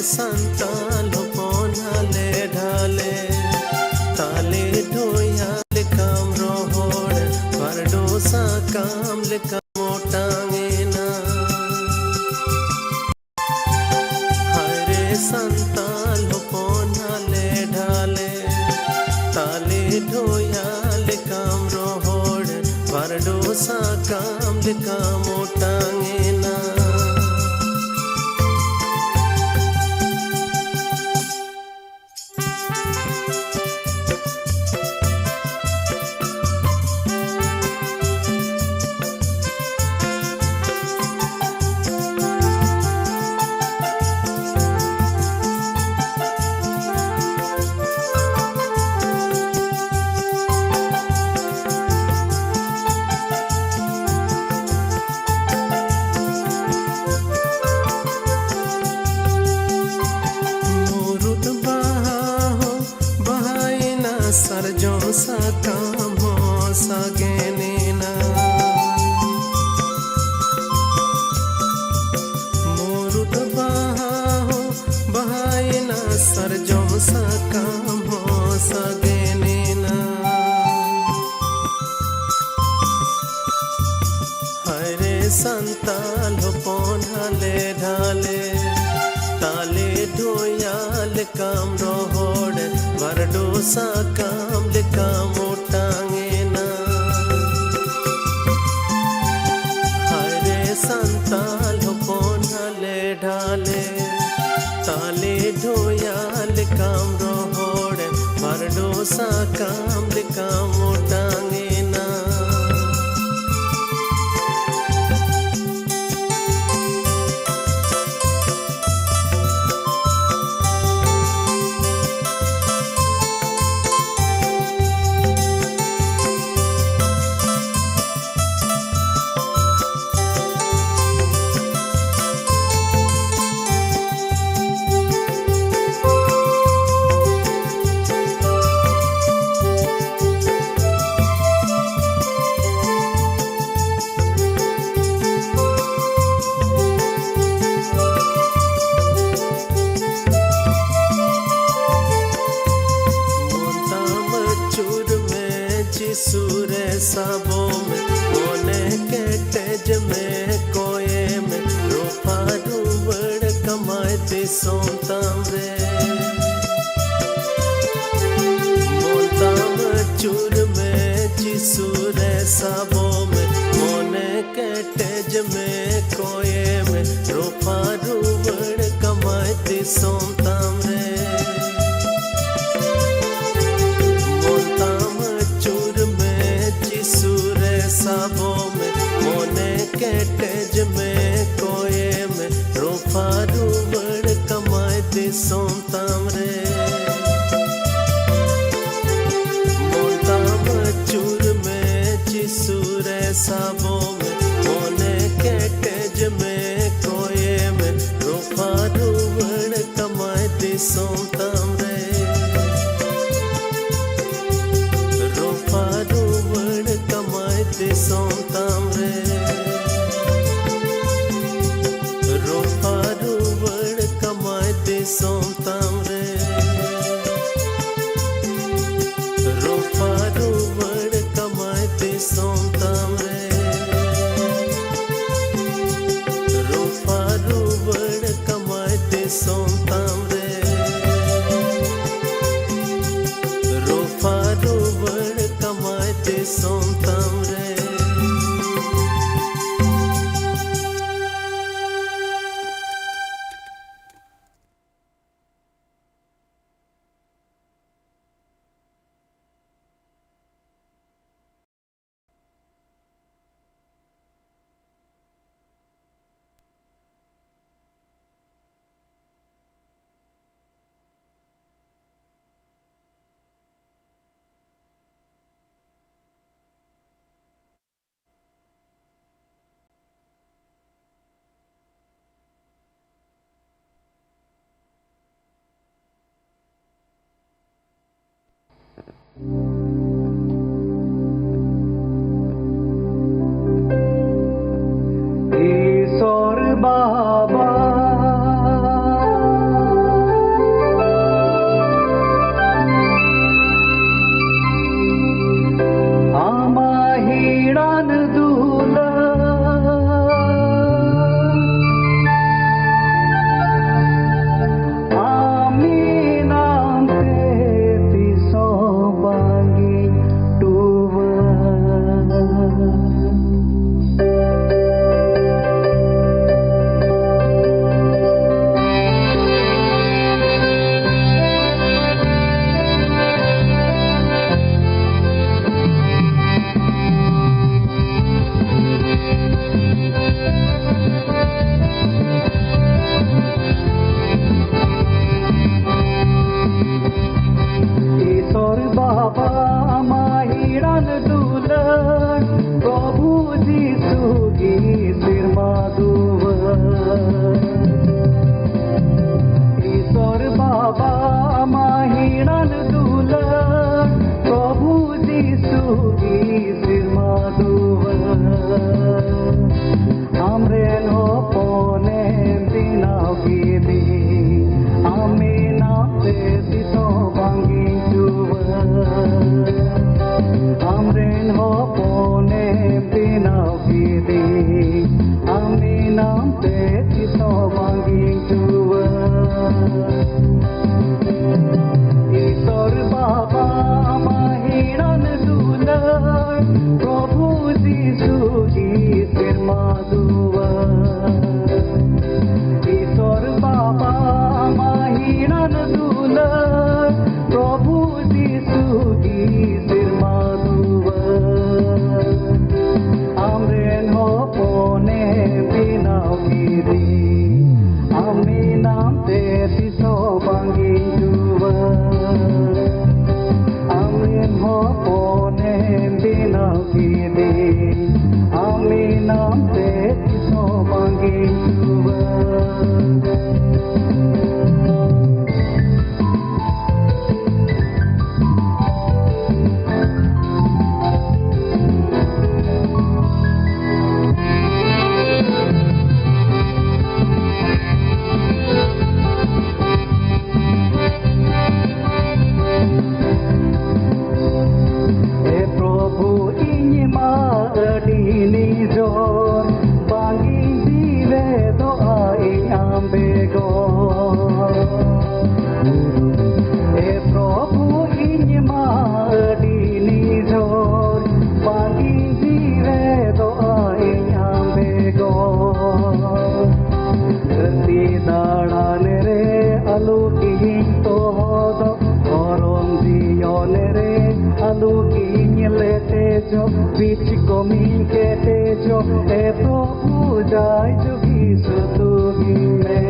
संताल पोनाले ढाले ताले ढोयाल काम रोहोड़ परडोसा काम ले कमोटांगे ना हरे संताल पोनाले ढाले ताले ढोयाल काम रोहोड़ परडोसा काम ले कमोटांगे ना सरजों सा काम हो सगे नीना मोरुत बहा हो बहाई ना सरजों सा काम हो सगे नीना हरे संताल पोनाले ढाले ताले ढोयाल काम रोहोड़ वरडोसा काम ले कामोटांगे ना हरे संताल पोनाले ढाले ताले ढोयाल काम रोहोड़ वरडोसा काम ले कामोटांगे ना सूरे साबों में कोने के तेज में कोये में रोपा डूबड़ कमाते सोताम रे मोताम चूर में जिसूरे साबों में कोने के तेज में कोये में रोपा डूबड़ कमाते सोताम रे साबों में मोने के तेज में कोये में रोपा डूबड़ कमाते सोताम रे मोताम चूर में जिसूरे साबों में मोने के तेज में कोये में रोपा डूबड़ कमाते सोताम रे रोपा डूबड़ कमाते सोताम रे रोपा डूबड़ कमाते सोताम रे रोपा डूबड़ कमाते सोताम रे रोपा डूबड़ कमाते सोताम रे hiran dula Prabhu Jisu ki sirma duwa Amren ho pone binau kiri Ami nam te tiso bangi duwa Amren ho pone binau kiri Ami nam te tiso bangi duwa Bichi komi kete jo e Prabhu jai jugi sutugi me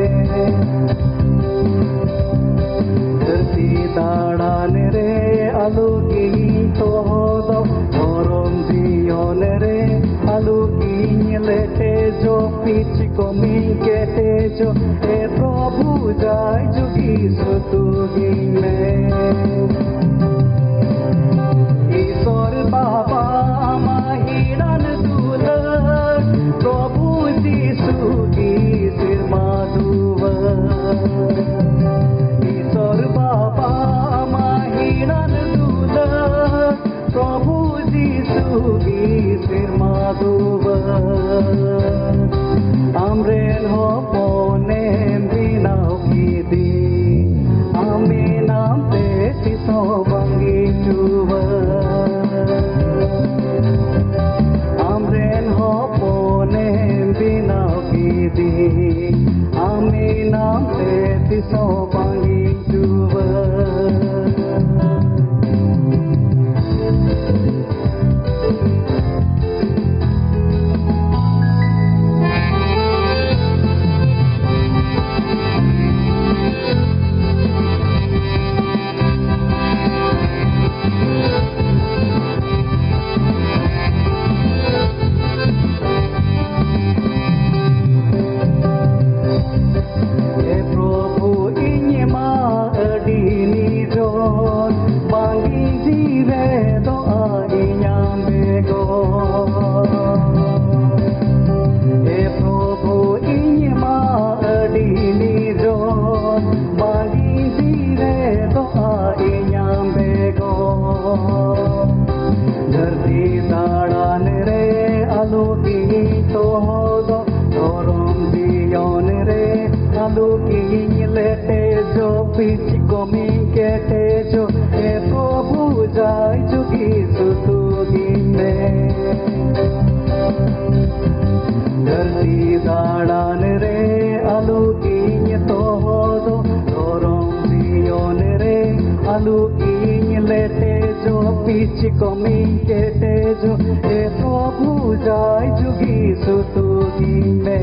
Dharti dadan re alugi to do Orom Jion re alugi lete jo Bichi komi kete jo e Prabhu jai jugi sutugi me Isor Baba hiran dula Prabhu Jisu ki sirma duwa Isor Baba hiran dula Prabhu Jisu ki sirma duwa Amren ho pone binau kidi Ami nam te tiso bangi duwa Ami nam te tiso bangi duwa Bichi komi kete jo e Prabhu jai jugi sutugi me Dharti dadan re alugi to do Orom Jion re alugi lete jo Bichi komi kete jo e Prabhu jai jugi sutugi me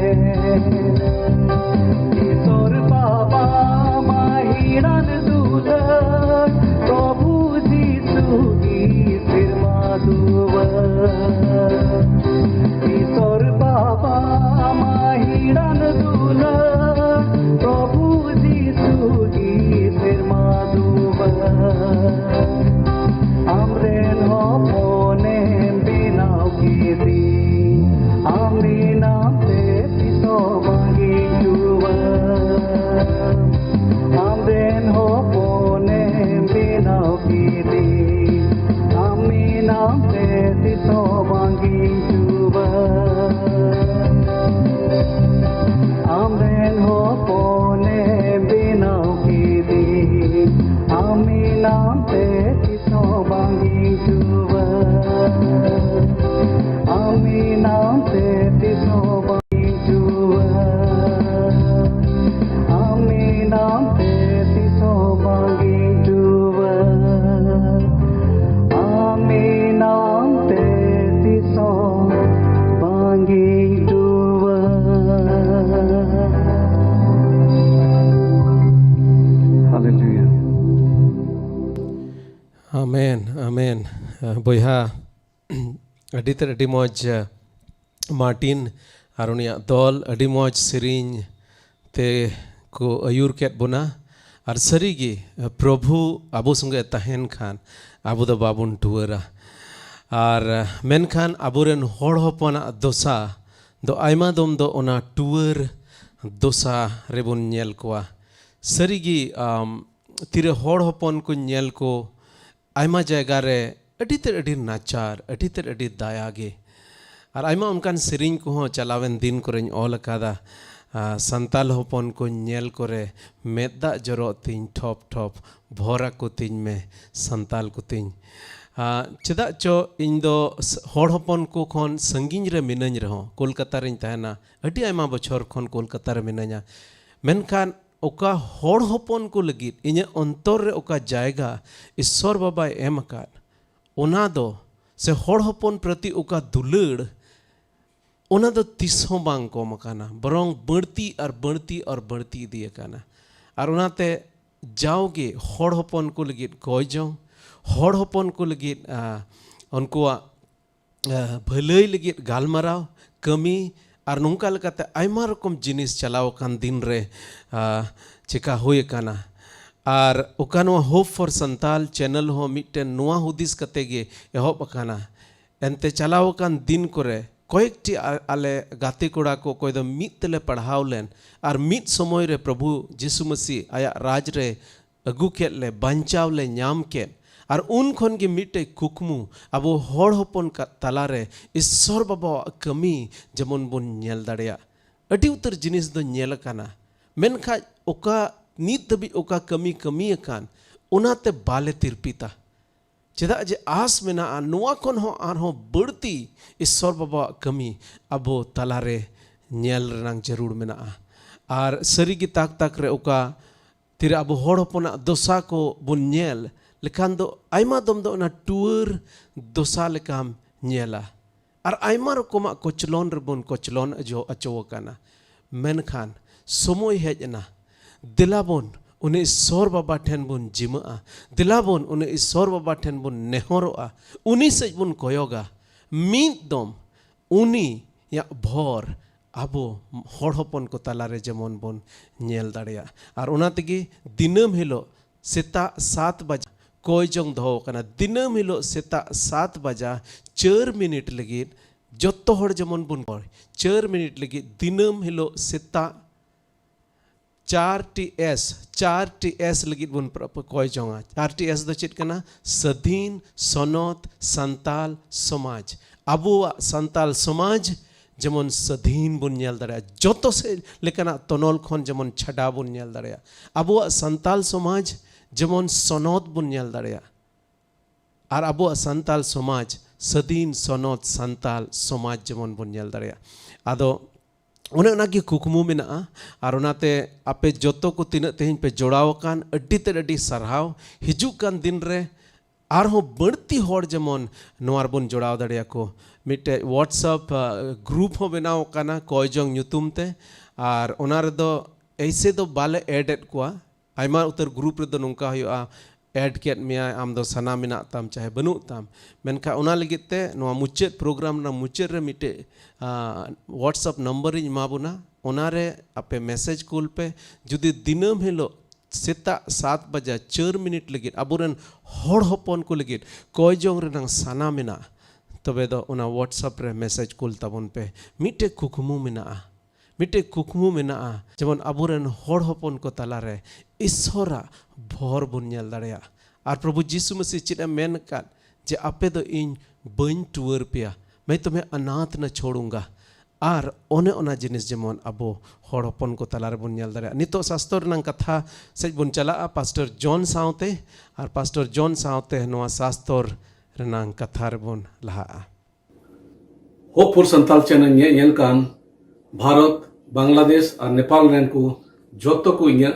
Isor Baba hiran dula Prabhu Jisu ki sirma duwa Isor Baba hiran dula Prabhu Jisu ki sirma duwa Amren ho pone binau kidi Ami nam te tiso bangi duwa Amren ho pone Amen, amen. Boyha aditer adi moj Martin arunia dol adi moj sering te ko ayur ket bona ar sarigi Prabhu abu sunge tahen khan abu do babun tuara ar menkhan aburen hor hopona dosa do aima dom do ona tuar dosa rebun nyel koa sarigi tire hor hopon ko nyel ko Aima जायगा रे अड़ी तेर अड़ी नाचार अड़ी तेर अड़ी दायागे और आयमा उनकान सेरिंग को हो चलावेन दिन कोरें ऑल कादा संताल होपन को नेल कोरे मेदा जरो तीन ठोप ठोप भोरा को तीन में संताल को तीन चेदा चो इन दो हर होपन को खोन संगीन रे मिनज रहो कोलकाता रे तहना अड़ी आयमा बछर खोन कोलकाता रे मिनजा मेनखान ओका हर होपन को लगी इन अंतर रे ओका जायगा ईश्वर बाबा एम अकाद ओना दो से हर होपन प्रति ओका दुलड़ ओना दो तिसों बांग को मकाना बरंग बढ़ती और बढ़ती और बढ़ती दिए काना और ओनाते जाओगे हर होपन को लगी कोई जाओ हर होपन को लगी उनको भलाई लगी गालमाराव कमी और नौका लगाते आयमा रकम जिनिस चलाव कान दिन रे चिका होए काना और ओकानो होप फॉर संताल चैनल हो मिट्टन नुआ हुदिस कतेगे एहोब काना एंते चलाव कान दिन करे कयेकटी आले गाते कोड़ा को कोई दो मित तले पढ़ाव लेन और मित समय रे प्रभु यीशु मसीह आया राज रे अगु केट ले बंचाव ले ᱧᱟᱢ केट और उन खन के मिट्टे कुकमु अब हर होपन तलारे ईश्वर बाबा कमी जमन बन नेल दाड़िया अड़ी उतर जिनिस दो नेल काना मेनखा ओका नीत दबी ओका कमी कमी अकान उनाते बाले तिरपिता चेदा जे आस मेना नुआ खन हो आर हो बढ़ती ईश्वर बाबा कमी अब तलारे नेल रंग जरूर मेना और सरी की ताक ताक रे ओका तिरे अब हर होपना दोसा को बन नेल लेकिन दो आयमा दम दो ना टूर दोसा लेकाम नेला और आयमा रकमा कोचलोन रबन कोचलोन जो अचोवकाना मेनखान समय हेजना दिलाबन उन्हें ईश्वर बाबा ठेन बुन जिमा दिलाबन उन्हें ईश्वर बाबा ठेन बुन नेहरोआ उन्हीं से बुन कोयोगा मीत दम उन्हीं या भोर आबो हर होपन को तालारे जेमन बन नेल दाड़िया और उनातेगी दिनम हिलो सेता 7 बजे कोई जोंग दो कना दिनम हिलो सेता 7 बजा 4 मिनट लगी जोतो हर जमन बुन 4 मिनट लगी दिनम हिलो सेता 4 ts लगी बुन कोई जोंगा 4 ts दो चित कना सधीन सनत संताल समाज अबुआ संताल समाज जमन सधीन बुन नेल दाड़िया जोतो से लेकना तनोल खोन जमन छड़ा बुन नेल दाड़िया अबुआ संताल समाज जमन सनद बुन नेल दाड़िया और अबुआ संताल समाज सदीन सनद संताल समाज जमन बुन नेल दाड़िया आदो उन्हें उनागी कुकमु मेना और उनाते आपे जोतो को तीन तेहिन पे जोड़ाव कान अड्डी ते अड्डी सरहाव हिजू कान दिन रे आर हो बढ़ती होड़ जमन नोआर बुन जोड़ाव दाड़िया को मिटे व्हाट्सएप ग्रुप हो बनाव काना कोई जोंग ᱧᱩᱛᱩᱢ ते और उनारे दो ऐसे दो बाले एडेड कोआ आयमा उतर ग्रुप रे दो नोंका हुआ एड केट मिया आम दो सना मिना ताम चाहे बनु ताम मेनखा उना लगिते नोआ मुचेत प्रोग्राम ना मुचेत रे मिटे व्हाट्सएप नंबर इन माबुना उनारे आपे मैसेज कूल पे जुदी दिनम हिलो सेता 7 बजा 4 मिनट लगी अबुरन हर होपन को लगी कोई जोंग रे नंग सना मिना तबे दो उना व्हाट्सएप रे मैसेज कूल ताबुन पे मिटे कुकमु मिना मिटे कुकमु मेना जेमन अबुरन हर होपन को तालारे ईश्वरा भोर बुन नेल दाड़िया और प्रभु यीशु मसीह चिदा मेन का जे आपे दो इन बन टूर पिया मैं तुम्हें अनाथ न छोड़ूंगा और ओने ओना जिनिस जेमन अबो हर होपन को तालारे बुन नेल दाड़िया नितो शास्त्र रंग कथा से बुन चला पास्टर जॉन सावते और पास्टर जॉन सावते नोआ शास्त्र रंग कथा रे बुन लहा होप फॉर संताल चैनल नेल कान भारत बांग्लादेश और नेपाल रेन को जोतो को इन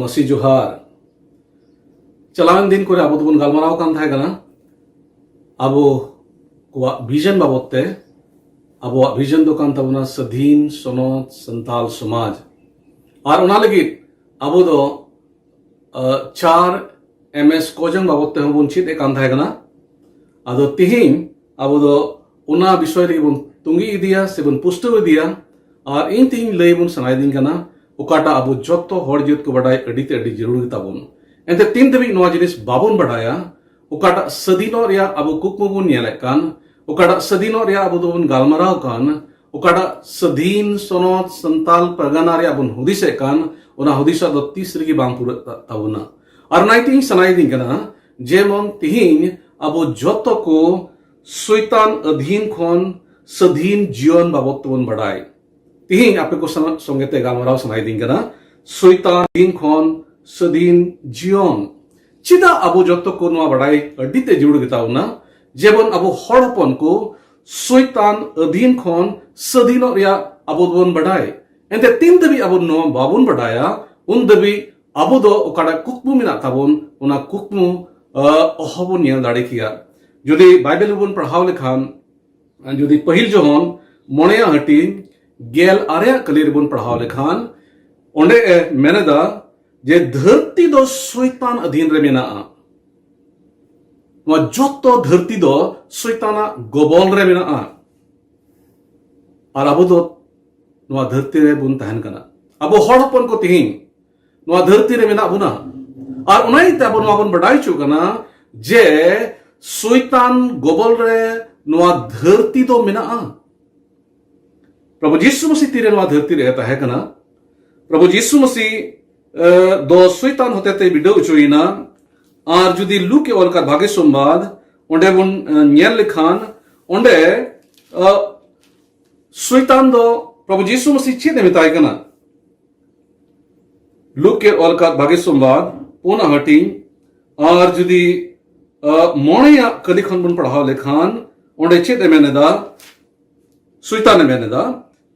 मसी जोहार चलावन दिन को अब बन गलमाराव कान थाय गना अब को विजन बाबते अब विजन दो कान तबना सधीन सनत संताल समाज और उना लगी अब दो 4 MS कोजंग बाबत ते हबन चित ए कान थाहे कना आदो तिहिं आबो दो उना विषय रे बन तुंगी इदिया से बन पुष्टो इदिया और इन तिहिं लय बन सनाय दिन कना उकाटा आबो जत्तो हर जित को बडाय अडी ते अडी जरूर गिताबन एंते तीन दबी नोआ जिनिस बाबन बडाया उकाटा सदिनो रिया आबो कुकमु बन नेले कान उकाटा सदिनो रिया आबो दो बन गालमाराव कान उकाटा सदीन सोनोत संताल परगना रिया बन हुदिसे कान उना हुदिसा दो 30 रिगी बांग पुर ताबुना और नाइटिंग सनाय दिन कना जेमन तिहिं आबो जत्तो को सोइतान अधीन खोन सधीन जियोन बाबत तबन बडाय तिहिं आपे को संगेते गालमाराव सनाय दिन कना सोइतान अधीन खोन सधीन जियोन चिदा आबो जत्तो को नोआ बडाय अडिते जुड़ गिताउना जेबन आबो हर हपन को सोइतान अधीन खोन सधीनो रिया आबो दोन बडाय एंते तीन दबी आबो नोआ बाबुन बडाया उन दबी आबो दो ओकाडा कुकमु मिना ताबन उना कुकमु अहबन नेल दाड़े किया जुदी बाइबल बन पढ़ाव लेखान जुदी पहिल जोहन मोणेया हटी गेल आरेया कलीर बन पढ़ाव लेखान ओंडे मेनेदा जे धरती दो सोइतान अधीन रे मेना नोआ जत्तो धरती दो सोइताना गबल रे मेना और आबो दो नोआ धरती रे बुन तहन कना आबो हर हपन को तिहिं नोआ धरती रे मेना बुना और उनाई ते आबो नोआ बन बडाय चु कना जे सोइतान गबल रे नोआ धरती दो मेना प्रभु यीशु मसीह तीरे नोआ धरती रे तहे कना प्रभु यीशु मसीह दो सोइतान होते ते बिडो उचुइना और जुदी लूक के ओलका भागे संवाद ओंडे बुन नेल लिखान ओंडे सोइतान दो प्रभु यीशु मसीह चेद मिताय कना लूक के ओलका भागे संवाद पुना हटी और जुदी मोणेया कली खन बुन पढ़ाव लेखान ओंडे चेद मेनेदा सोइतान मेनेदा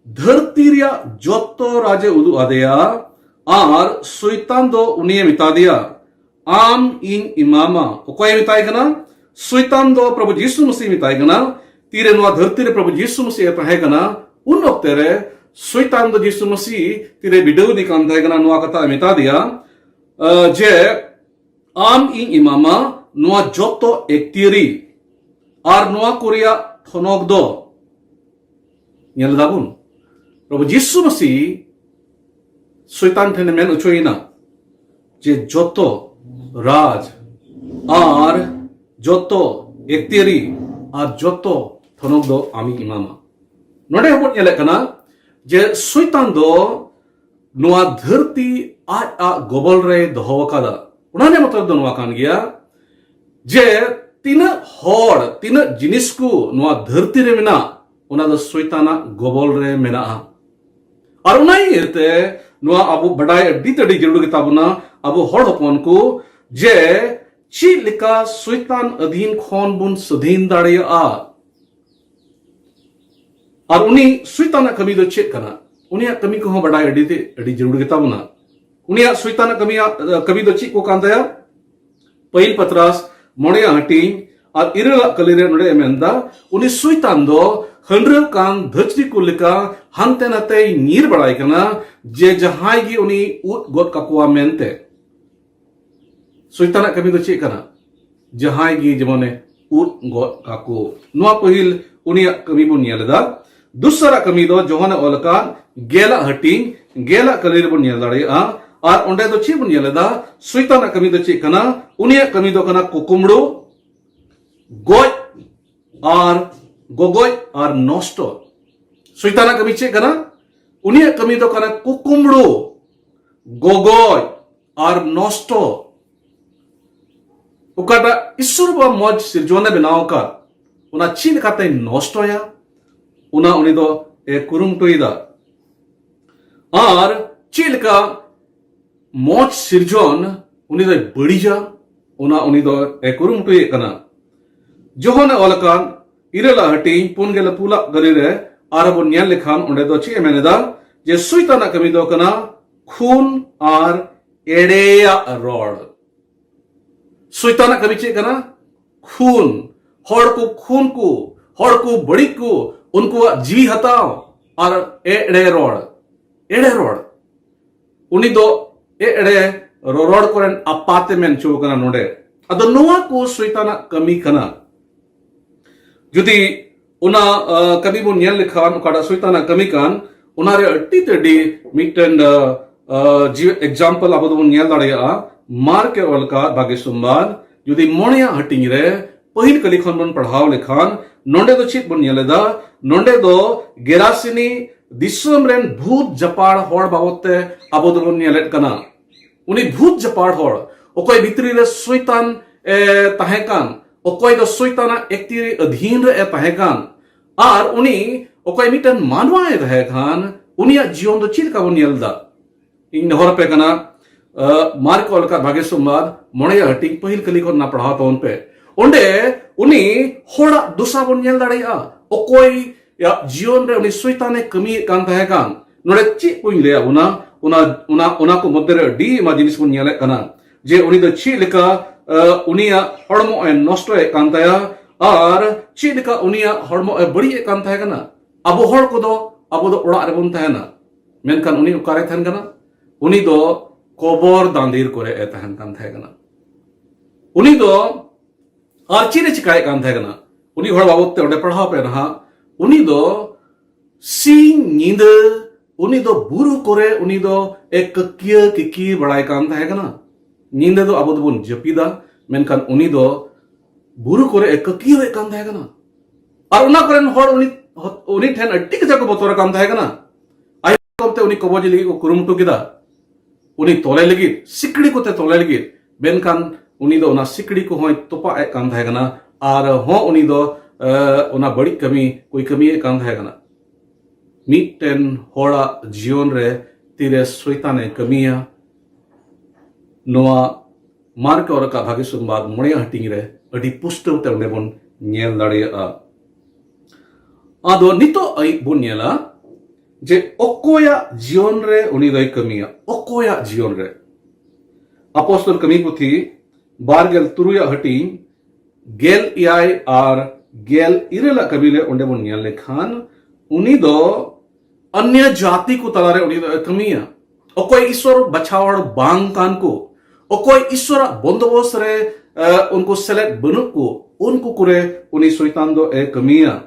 धरती रिया जत्तो राजे उदु आदेया और सोइतान दो उनिये मिता दिया आम इन इमामा ओकोय मिताय कना सोइतान दो प्रभु यीशु मसीह मिताय कना तीरे नोआ धरती रे प्रभु यीशु मसीह तहे कना उन वक्ते रे सोइतान दो यीशु मसीह तीरे बिडो निकान तहे कना नोआ कथा मिता दिया जे आम इन इमामा नोआ जत्तो एकतिरी और नोआ कोरिया थनक दो नेल दाबुन प्रभु यीशु मसीह सोइतान ठेने मेन उचोइना जे जत्तो राज और जत्तो एकतिरी और जत्तो थनक दो आमी इमामा नोडे हबन नेले कना जे सोइतान दो नोआ धरती आज आ गबल रे दोहो कादा उनाने मतलब दो नोआ कान गया जे तीना हर तीना जिनिस को नोआ धरती रे मेना उना दो सोइताना गबल रे मेना और उनाई इरते नोआ आबो बडाय अड्डी तडी जरूर गिताबुना आबो हर हपन को जे ची लिका सोइतान अधीन खोन बुन सधीन दाड़े और उनी सोइताना कमी दो चेक कना उनिया कमी को बडाय अड्डी ते अड्डी जरूर गिताबुना उनिया सोइताना कमी दो चेक को कांदया पहिल पत्रास मोणेया हटी और इरला कलिरे नोडे मेंदा उनी सोइतान दो हंड्रेल कान धचरी को लिका हंते नते नीर बडाय कना जे जहाय गी उनी उत गोद काकुआ मेनते सोइताना कमी दो चेक कना जहाय गी जमने उत गोद काकु नोआ पहिल उनिया कमी बुन नेलदा दूसरा कमी दो जोहने ओलका गेला हटी गेला कलिरे बुन नेल दाड़ेया और ओंडे दो ची बुन नेलदा सोइताना कमी दो चेक कना उनिया कमी दो कना कुकुमड़ो गोय और गोगोय और नष्टो सोइताना कमी चेक कना उनिया कमी दो कना कुकुमड़ो गोगोय और नष्टो उकाटा ईश्वर बा मज सिरजोने बनाव का उना ची लेकाते नष्टोया उना उनी दो ए कुरुमटोइदा और ची लेका मज सिरजोन उनी दो बड़ीजा उना उनी दो ए कुरुमटोय कना जोहने ओलकान इरेला हटी पुनगेला पुला गलिरे आरबो न्याल लेखान ओंडे दो ची मेनेदा जे सोइताना कमी दो कना खून और एडेया रोड सोइताना कमी चे कना खून हड़ को बड़ी को उनको जी हताओ और एड़े रोड उनी दो एड़े rorod koren apate men chu kana node ado noa ko soitana kami kana judi una kami bun nyel lekhan ukada soitana kami kan unare atti tedi mitten example abadu bun nyel darea mar ke olka bagi sumbad judi monia hating re पहिल कली खन बन पढ़ाव लेखान नोंडे दो चित बन यलेदा नोंडे दो गेरासिनी दिसम rain भूत जपाड़ होड़ बाबते आबो दो बन यलेट कना उनी भूत जपाड़ होड़ ओकोय भितरी रे शैतान ताहेकान ओकोय दो शैताना एकतिरी अधीन रे ताहेकान आर उनी ओकोय मिटन मानवा ए ताहेकान उनिया जीवन दो चित का बन यलदा इन होर पे कना मार्क ओलका भागे सुमाद मोणे हटिंग पहिल कली खन ना पढ़ाव तोन पे onde uni hoda dosa bon nyel daria okoi ya jion re uni soitane kami kan tahekan nore chi puin le una ko modere di ma jinis bon nyele kana je uni do chi leka unia hormo e nosto e kan taya ar chi leka unia hormo e bari e kan tahekana abo hor ko do abo do ora re bon tahena menkan uni ukare than kana uni do kobor dandir kore e tahen kan tahekana uni do और चीने चिकाय कान थे कना उनी हड़ बाबत ते ओडे पढ़ाव पे रहा उनी दो सिंग नींद उनी दो बुरु करे उनी दो एक किकी बड़ाई कान थे कना नींद दो अबो दबुन जपीदा मेनखान उनी दो बुरु करे एक किकी कान थे कना और उना करेन हड़ उनी ठेन अड्डी के जाको बतोर कान थे कना आई कबते उनी कबोजी लगी को कुरुमटु किदा उनी तोले लगी सिकड़ी को ते तोले लगी मेनखान उनी दो ना सिकड़ी को होय तोपा ए कान थाय कना आर हो उनी दो उना बड़ी कमी कोई कमी ए कान थाय कना मिटन होड़ा जीवन रे तीरे सोइताने कमिया नोआ मार्क और का भागे सुनबाद मोणे हटिंग रे अडी पुष्टव ते उंडे बोन नेल दाड़ेया आदो नितो आई बोन नेला जे ओकोया जीवन रे उनी दो कमिया ओकोया जीवन रे अपोस्तल कमी पुथी बारगेल तुरुया हटिंग गेल इयाय आर गेल इरेला कबीले उंडे बन न्याल लेखान उनी दो अन्य जाति को तलारे उनी दो कमिया ओकोय ईश्वर बचावड़ बांग कान को ओकोय ईश्वर बंदोबस्त रे उनको सेलेक्ट बनु को उनको कुरे उनी शैतान दो ए कमिया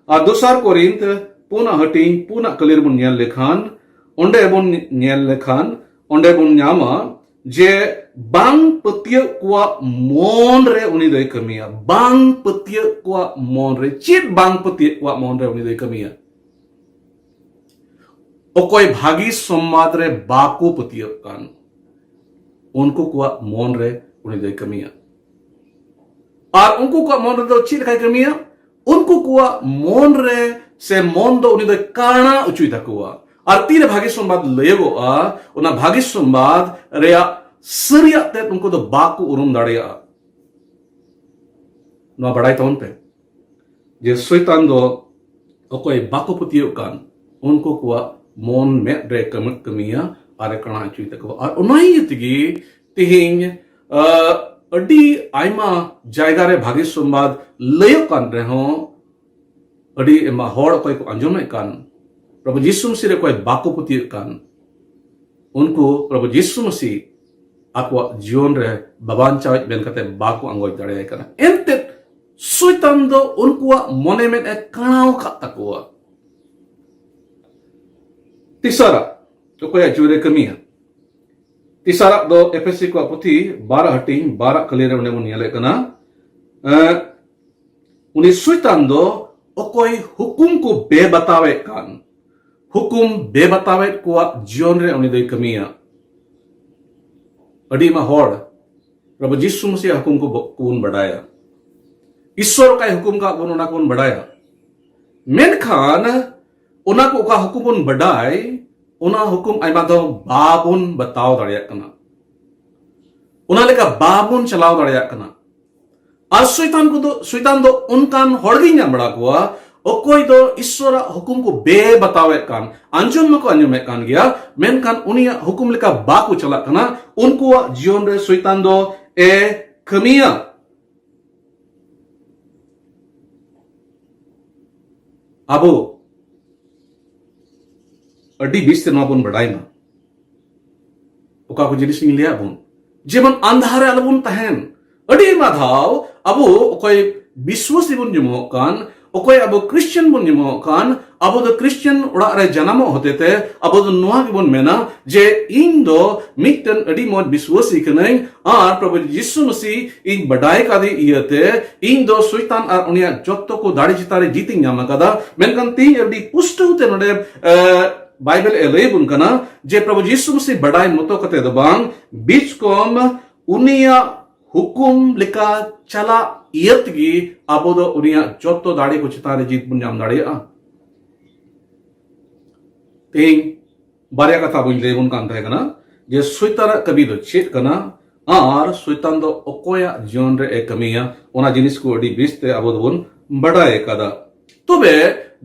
आ दोसार कोरिंथ पुना हटिंग पुना कलिर बन न्याल लेखान उंडे बन न्याल लेखान उंडे बन न्यामा जे बांग पतिय कुआ मोन रे उनी दो कमिया बांग पतिय कुआ मोन रे चित बांग पतिय कुआ मोन रे उनी दो कमिया ओकोय भागी सम्माद रे बाको पतिय कान उनको कुआ मोन रे उनी दो कमिया और उनको कुआ मोन रे दो चित काय कमिया उनको कुआ मोन रे से मोन दो उनी दो काना उचुई तकुआ और तीन भागी सम्माद लेगो उना भागी सम्माद रेया सरिया ते उनको तो बाकू उरुम दाड़ेया नो बड़ाई तौन पे जे शैतान दो ओकोय बाको पतियो कान उनको कुआ मोन में रे कमत कमिया आरे कणा चुई तको और उनाई तिगी तिहिंग अडी आइमा जायगा रे भागी संवाद लयो कान रे हो अडी एमा होड़ कोई को अंजम कान प्रभु यीशु मसीह रे कोई बाको पतियो कान उनको प्रभु यीशु मसीह आपको जीवन रे बाबान चाव बेन कते बाको अंगोय दड़े कना एंते शैतान दो उनको मने में एक कणाव तकुआ तीसरा तो कोई जुरे कमी है तीसरा दो एफएससी को पुथी 12 हटिंग 12 कलेरे उन्हें मुनियाले कना उन्हें शैतान दो ओकोई हुकुम को बेबतावे कान हुकुम बेबतावे को जीवन रे उन्हें दे कमिया अडी मा होड़ प्रभु यीशु मसीह हुकुम को कौन बढ़ाया ईश्वर का हुकुम का उन्होंने कौन बढ़ाया मेनखान उना को का हुकुम बढ़ाए उना हुकुम आइमा दो बाबुन बताओ दड़िया कना उना लेका बाबुन चलाओ दड़िया कना और शैतान दो उनकान होड़गी न्याम बड़ा कुआ ओकोई दो ईश्वर हुकुम को बे बतावे कान अंजुम को अंजुम कान गया मेनखान उनिया हुकुम लेका बाकु चला कना उनको जीवन रे शैतान दो ए कमिया अबो अड्डी बीस ते नौबन बढ़ाई ना oka ko jinis ing liya bun jemon andhare alabun tahen adi madhaw abo okoi biswasi bun jemo kan okoi abo Christian bun jemo kan abo do Christian ora re janamo hotete abo do noa bun mena je ing do mitten adi mod biswasi kanai ar prabhu Yishu Masih ing badai kadi iyate ing do Soitan ar unia jotto ko dari chitare jiting nyama kada menkan ting adi pustu te node Bible elay bun kana je prabhu Yishu Masih badai moto kate do bang बीच कोम उनिया हुकुम लिखा चला इयत की आबोदो उनिया जोतो दाड़ी को चितारे जीत बुन्याम दाड़ी तें बारिया कथा बुझले बुन कांता है कना जे सुइतारा कभी दो चेत कना आर सुइतान दो ओकोया जीवन रे एक कमिया ओना जिनिस को अडी बिस्ते आबोदो बुन बड़ा है कदा तबे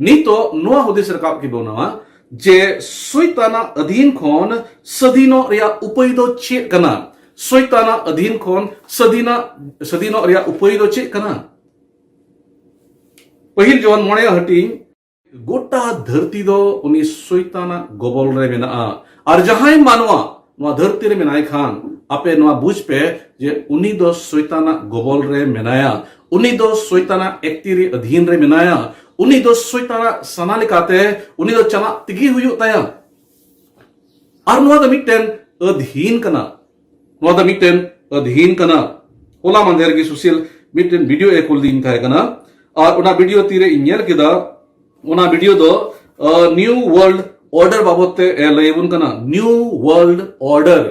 नीतो नोआ हुदिस रकाब की बोनावा जे सुइताना अधीन खोन सदीनो रिया उपयदो चेत कना Soitana Adhin Khon Sadino ria upaido che kana pahil Jion mone hating gota dharti do uni Soitana gobol re mena ar jahai manwa noa dharti re menai khan ape noa buj pe je uni do Soitana gobol re menaya uni do Soitana ektiri adhin re menaya uni do Soitana sanali kate uni do chana tigi huyu taya ar noa da mitten adhin kana noa da mitten adhin kana ola mandir ki susil mitten video e kul din thai kana ar ona video tire inyel kida ona video do new world order babote e leibun kana new world order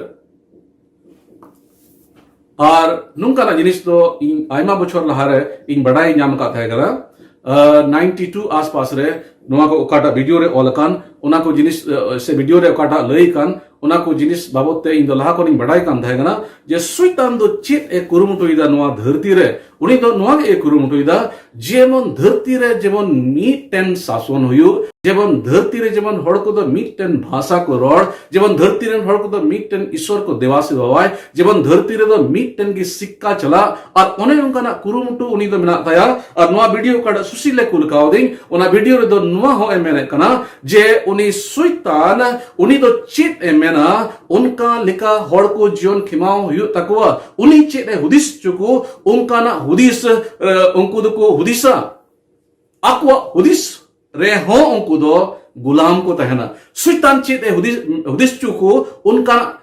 ar nungkana jinis do in aima bochor lahare in badai nyam ka thai kana 92 आसपास रे नोआ को ओकाटा video रे ओलकान ओना को जिनिस से video रे ओकाटा लई कान ओना को जिनिस बाबते इन दो लाहा को निं बडाई कान थायगना जे सुइतान दो चित ए कुरुमुटुइदा नोआ धरती रे उनी दो नोआ ए कुरुमुटुइदा जेमन धरती रे जेमन मीटेन शासन हुयु जेमन धरती रे जेमन हड़ को दो मीटेन भाषा को रोड जेमन धरती रे हड़ को दो मीटेन ईश्वर को देवासी बावाय जेमन धरती रे दो मीटेन की सिक्का चला और ओने उनका कुरुमुटु उनी दो मिना ताया और नोआ वीडियो काडा सुसिले कुल काउदिंग ओना वीडियो रे दो नोआ हो ए मेने कना जे उनी सुइतान उनी दो चित ए मेना उनका लिखा हड़ को जीवन खिमाओ हुयु तकवा उनी चित ए हुदिस चुको उनका ना हुदिस उनको दो को हुदिसा akwa hudis re ho unku do gulam ko tahena suitan chit e hudis chuku unka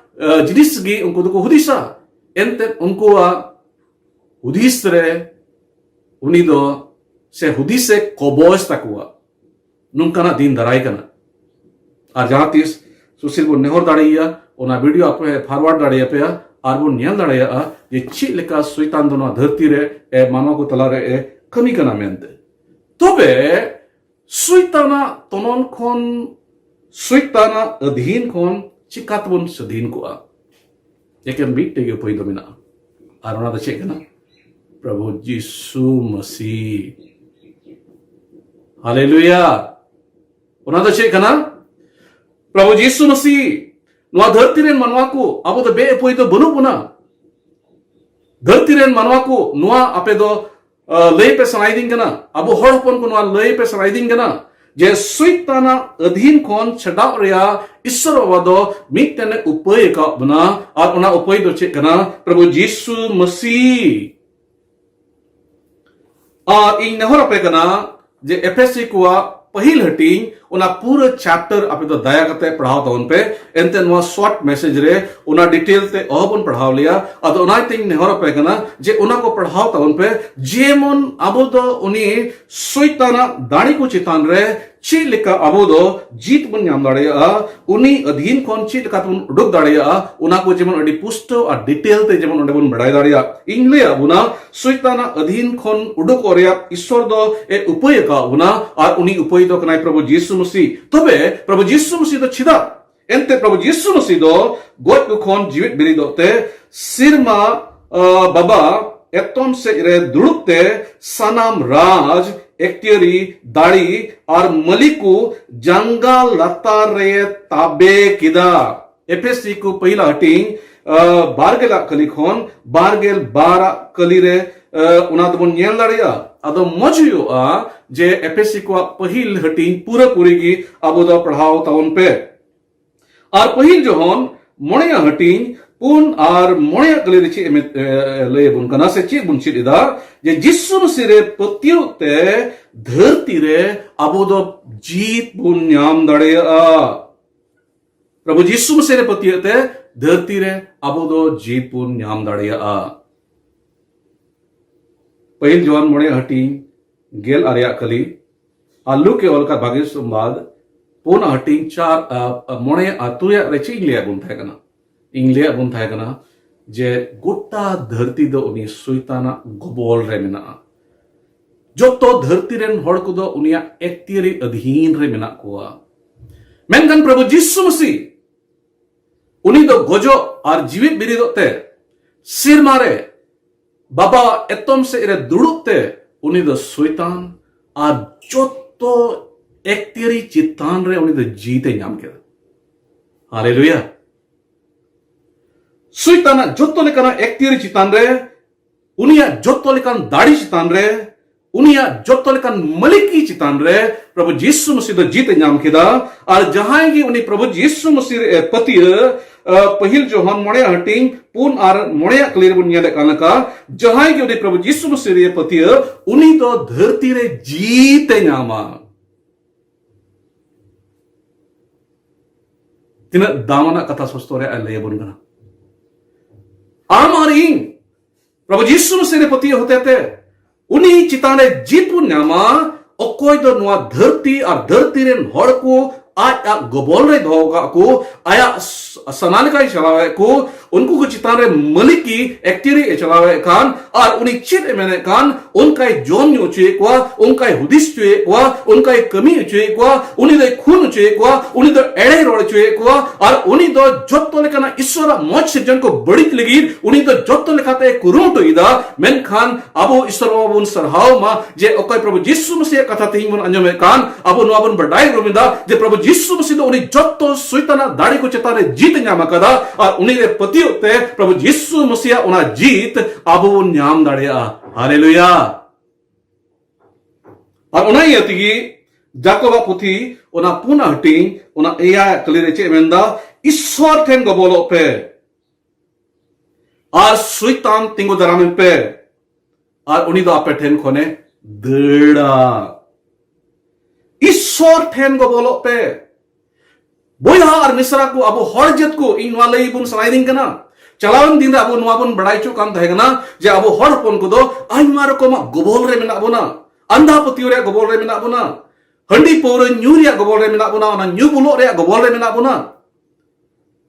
jinis gi unku do ko hudisa ente unku hudis re uni do se hudise kobos takwa nunka na din darai kana ar jahatis susil bo nehor dariya ona video ape forward dariya pe ar bo nyal dariya je chit leka suitan do na dharti re e mano ko tala re e kami kana mente तबे सुइताना तनन खोन सुइताना अधीन खोन चिकातबन Sechin को एकेन beat टेगे पई दमिना आरोना the चेकना प्रभु यीशु मसीह hallelujah ओना the चेकना प्रभु यीशु मसीह नोआ धरती रेन मनवा को अब द बे पई दो बनु पुना धरती रेन मनवा को नोआ आपे दो लय पे सनाइदिंग कना अब हड़ हपन को लय पे सनाइदिंग कना जे सुइताना अधीन खोन छडाव रिया ईश्वर वादो मिटने उपाय का बना और उना उपाय दो चे कना प्रभु यीशु मसीह इन नहर पे कना जे एफएससी को पहिल हटिंग उना पूरा चैप्टर आपे तो दया करते पढ़ाओ तो उन पे एंते नो शॉर्ट मैसेज रे उना डिटेल ते ओबन पढ़ाओ लिया अद उना थिंग ने हर पे कना जे उना को पढ़ाओ तो उन पे जेमन अबोदो उनी सुइताना दाड़ी को चितान रे ची लिका अबोदो जीत बन नाम दाड़िया उनी अधीन कोन ची लिका तुम डुक दाड़िया उना को जेमन अडी पुस्तो और डिटेल ते जेमन उंडे बन बड़ाई दाड़िया इंग्ले अबुना सुइताना अधीन कोन उडुक ओरिया ईश्वर दो ए उपाय का अबुना और उनी उपाय दो कनाई प्रभु यीशु मसीह तबे प्रभु यीशु मसीह दो छिदा एंते प्रभु यीशु मसीह दो गोट को खोन जीवित बिरी दोते सिरमा बाबा एतोन से रे दुड़ुकते सनाम राज एक्टियरी दाड़ी और मलिकु जंगा लता रे ताबे किदा एफएससी को पहिला हटिंग बारगेला कली खोन बारगेल बारा कली रे उना दबन नेल दाड़िया अदो मजुयो जे एफएससी को पहिल हटिंग पूरा पूरी की अब दो पढ़ाओ ताउन पे और पहिल जो होन मोणे हटिंग पुन आर मोणे कले चे ले बुन कना से चे बुन चिदा जे जिस्सु मसीह रे पतियो ते धरती रे अबो दो जीत बुन न्याम दड़ेया प्रभु जिस्सु मसीह रे पतियो ते धरती रे अबो दो जीत बुन न्याम दड़ेया पहिल जोन मोणे हटिंग गेल आर्या कली आलू के ओल का भागे संवाद पुन हटिंग चार मोणे आतुया रेचे इंग्लिया बुन थाय कना इंग्लिया बुन थाय कना जे गोटा धरती दो उनी सोइताना गबोल रे मेना जोतो धरती रेन हड़ को दो उनिया एक्तियरी अधीन रे मेना कोआ मेनखान प्रभु जिस्सु मसीह उनी दो गोजो और जीवित बिरिदोते सिर मारे बाबा एतम से इरे दुड़ुते उनी दो सोइतान और जोतो एक्तियरी चित्तान रे उनी दो जीते ᱧᱟᱢ केदा हालेलुया सुइताना जोतो लेकाना एक्तियरी चितान रे उनिया जोतो लेकान दाड़ी चितान रे उनिया जोतो लेकान मलिकी चितान रे प्रभु यीशु मसीह दो जीते ᱧᱟᱢ केदा और जहां की उनी प्रभु यीशु मसीह पति पहिल जोहन मोणे हटिंग पुन आर मोणे क्लियर बुन नेले कानका जहां की उनी प्रभु यीशु मसीह पति उनी तो धरती रे जीते ᱧामा तिना दामना कथा सोस्तोरे ले बुन गना आमारी प्रभु यीशु मसीह पति होते थे उनी चिताने जीत बुन ᱧामा ओकोय दो नुआ धरती और धरती रेन हड़ को आज गबोल रे धोगा को आया सनालिका चलावे को उनको को चितारे मलिकी एक्टिरी चलावे कान और उनी चित मेने कान उनका जोन उचे को उनका हुदिस चुए को उनका कमी उचे को उनी दे खून उचे को उनी दो एड़े रोड चुए को और उनी दो जोत्तो लेकना ईश्वर मोच सिर्जन को बड़ी लगी उनी दो जोत्तो लेखाते कुरुटो इदा मेन खान अबो ईश्वर बाबुन सरहाव मा जे ओकय प्रभु यीशु मसीह कथा तिंग मन अंजमे कान अबो नोबन बडाई रोमिदा जे प्रभु यीशु मसीह उनी जोत्तो सुइताना दाड़ी को चेतारे जीत ᱧामा कदा और उनी रे पति ते प्रभु यीशु मसीह उना जीत अबो ᱧाम दाड़ेया हालेलुया और उना यतिगी जाकोबा पुथी उना पुना हटिंग उना एया कलिरे चे मेंदा ईश्वर ठेन गबोलो पे और सुइतान तिंगो दरामिन पे और उनी दो आपे ठेन खोने दड़ा ईश्वर ठेन गबोलो पे बोया और मिसरा को अब हर जत को इन वाले बुन सनाइदिंग कना चलावन दिन अब नुआ बुन बड़ाई चो काम थाहे कना जे अब हर पन को दो आइमा रकम गबोल रे मेना बोना अंधा पतियो रे गबोल रे मेना बोना हंडी पौरे न्यू रे गबोल रे मेना बोना ओना न्यू बुलो रे गबोल रे मेना बोना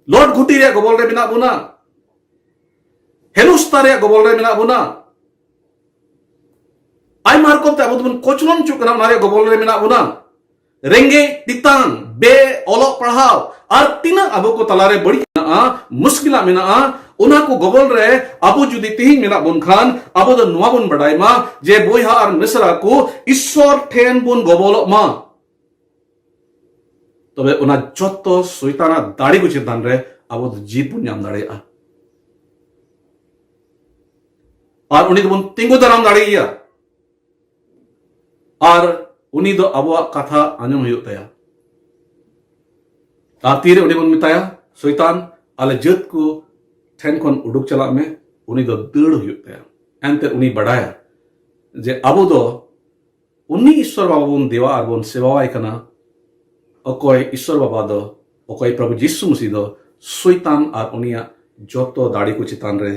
लॉर्ड घुटी रे गबोल रे मेना बोना हेलुस्ता रे गबोल रे मेना बोना आइमा रकम ते अब बुन कोचलन चो कना ना रे गबोल रे मेना बोना रेंगे तितान बे ओलो पढ़ाओ और तीना अबो को तलारे बड़ी मुश्किला मेना उना को गबल रे अबो जुदी तिहिं मेना बुन खान अबो दो नुआ बुन बड़ाई मा जे बोया और मिसरा को ईश्वर ठेन बुन गबल मा तबे उना जोत्तो सुइताना दाड़ी को चितान रे अबो दो जीत बुन ᱧाम दाड़ेया और उनी दो बुन तिंगु दराम दाड़ेया और उनी दो अबुआ कथा आंजम हुयुग तया आतीरे उनी बन मिताया शैतान आले जत को ठेन खन उडुक चला में उनी दो दड़ हुयुग तया एंते उनी बड़ाया जे अबो दो उनी ईश्वर बाबा बन देवा और बन सेवावाय कना अकोय ईश्वर बाबा दो अकोय प्रभु यीशु मसीह दो शैतान और उनिया जोतो दाड़ी को चितान रे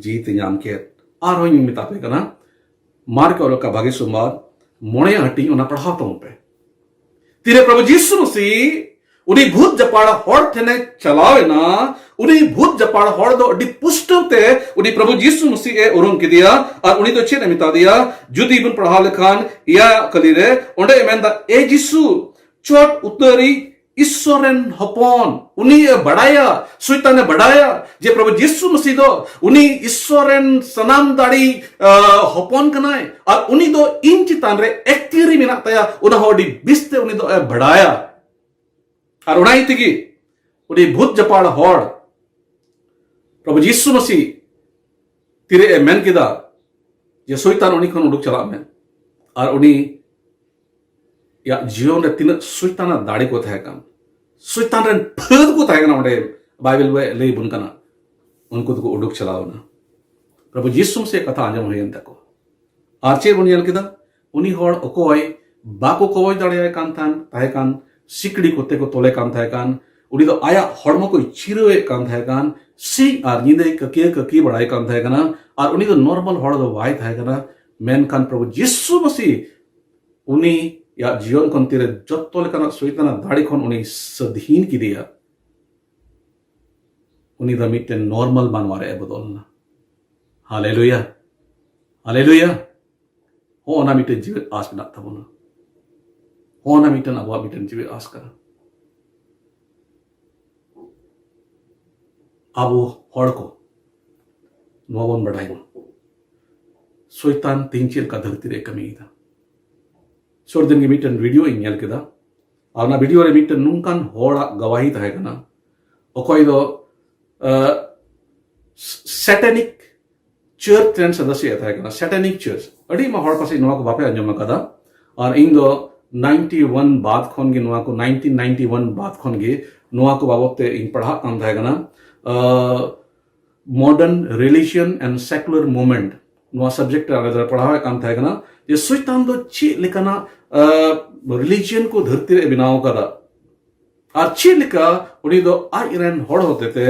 जीत ᱧाम के और होई मितापे कना मार के ओलका भागे सुमार मोणे हटी उना पढ़ाव तो पे तीरे प्रभु यीशु मसीह उनी भूत जपाड़ा हड़ थेने चलावे ना उनी भूत जपाड़ा हड़ दो अडी पुष्टते उनी प्रभु यीशु मसीह ए उरुम के दिया और उनी तो छे ने मिता दिया जुदी बन पढ़ा लेखान या कलीरे ओंडे मेंदा ए यीशु चोट उतरी ईश्वरन हपन उनी बड़ाया सुइताने बड़ाया जे प्रभु यीशु मसीह दो उनी ईश्वरन सनाम दाड़ी हपन कनाय और उनी दो इन चितान रे एक्टियरी मेना तया उना होडी बिस्ते उनी दो बड़ाया और उना इतिगी उनी भूत जपाड़ हड़ प्रभु यीशु मसीह तिरे मेन किदा जे सुइतान उनी खन उडुक चला में और उनी या जीवन रे तीन सुइताना दाड़ी को थाहे कान सुइतान रे फद को थाहे कान ओंडे बाइबल वे ले बुन कना उनको तो उडुक चलावना प्रभु यीशु से कथा आंजम होयन तको आरचे बुन यल किदा उनी होड़ ओकोय बाको कोय दाड़े कान थान ताहे कान सिकड़ी कोते को तोले कान थाहे कान उड़ी दो आया हड़मो को चिरोए कान थाहे कान सी आर निदे ककी बड़ाई कान थाहे काना और उनी दो नॉर्मल हड़ दो वाई थाहे काना मेन कान प्रभु यीशु मसीह उनी या जीवन कोन तीरे जत्तो लेकाना सोइताना दाड़ी खन उनी सधीन की दिया उनी द मिटे नॉर्मल मानवारे बदलना हालेलुया हालेलुया हो ना मिटे जीवित आस बिना तबना हो ना मिटन अबवा मिटन जीवित आस करा अबो हड़ को नोबन बढ़ाई सोइतान तीन चील का धरती रे कमी था सोर दिन की मिटन वीडियो इन यल केदा और ना वीडियो रे मिटन नुंकान होड़ा गवाही ताहे कना ओकोय दो सैटेनिक चर्च ट्रेन सदस्य ताहे कना सैटेनिक चर्च अड़ी मा होड़ पासे नोवा को बापे अंजम कदा और इन दो 91 बाद खन गे नोवा को 1991 बाद खन गे नोवा को बाबते इन पढ़ा काम ताहे कना modern religion and secular movement Nova subject अगर पढ़ा काम थाहे कना ये सोइतान दो ची लेकना रिलीजन को धरती रे बनाव कदा और ची लेका उड़ी दो आइरन होड़ होते थे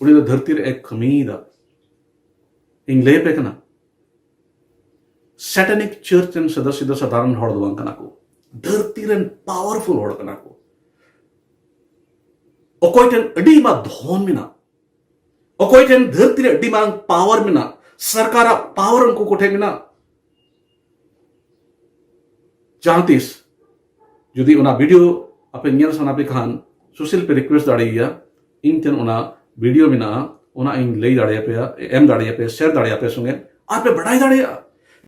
उड़ी दो धरती रे एक खमीदा इन ले पे कना सैटेनिक चर्च एंड सदस्य दो साधारण होड़ दो कना को धरती रे पावरफुल होड़ कना को ओकोइटन अडी मा धोन मिना ओकोइटन धरती रे अडी मा पावर मिना सरकार पावर उनको कोठे मिना जहांतीस जुदी उना वीडियो अपने नियर सना पे खान सोशल पे रिक्वेस्ट दाड़िया इन उना वीडियो मिना उना इन ले दाड़िया पे एम दाड़िया पे शेयर दाड़िया पे सुंगे आप पे बढ़ाई दाड़िया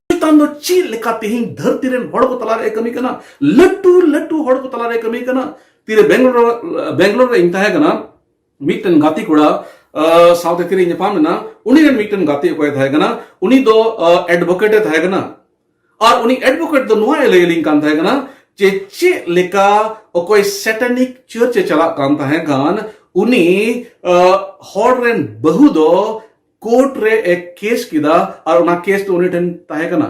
तांदो ची लेकाते ही धरती रे हड़ को तला रे कमी कना लट्टू हड़ को तला रे कमी कना तीरे बेंगलोर रे इंता है कना मीटन गाती कुड़ा साउथ तीरे इंजपाम ना उनी रे मीटन गाती को है कना उनी दो एडवोकेट है कना और उनी एडवोकेट दो नुआ ले लिंक कान था कना चे लेका ओकोय सैटेनिक चर्च चला कान था गान उनी हॉर्ड रेन बहु दो कोर्ट रे एक केस किदा और उना केस तो उनी ठन ताहे कना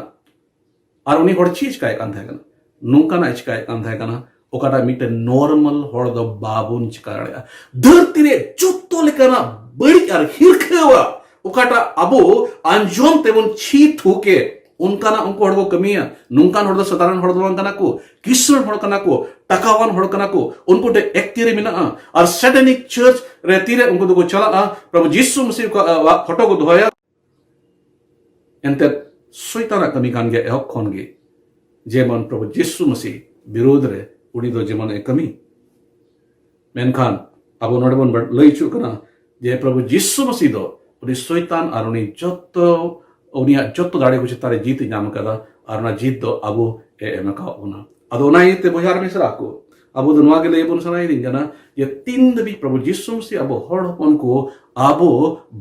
और उनी हॉर्ड चीज काय कान था कना नुका ना इचकाय कान था कना ओकाटा मिटे नॉर्मल हॉर्ड दो बाबुन चिकाड़या धरती रे चुत्तो लेकना बड़ी और हिरखेवा ओकाटा अबो अंजोम तेवन छी थूके उनका ना उनको हड़ को कमिया नुंकान हड़ दो साधारण हड़ दो कना को किस्सन हड़ कना को टकावान हड़ कना को उनको दे एक तीरे मिना और सैटेनिक चर्च रे तीरे उनको दो चला प्रभु यीशु मसीह का फोटो को दोया एंते सोइताना कमी कान गे एहक खन गे जेमन प्रभु यीशु मसीह विरोध रे उड़ी दो जेमन ए कमी मेनखान अब नोडे बन लई छु कना जे प्रभु यीशु मसीह दो उड़ी सोइतान और उनी जत्तो उनिया जत्तो दाड़े को चितारे जीत नाम कदा और ना जीत दो अबो ए एमका उना अदो ना इते बोजार में सरा को अबो दुनवा के लिए बुन सनाई दिन जना ये तीन दबी प्रभु यीशु से अबो हड़ हपन को अबो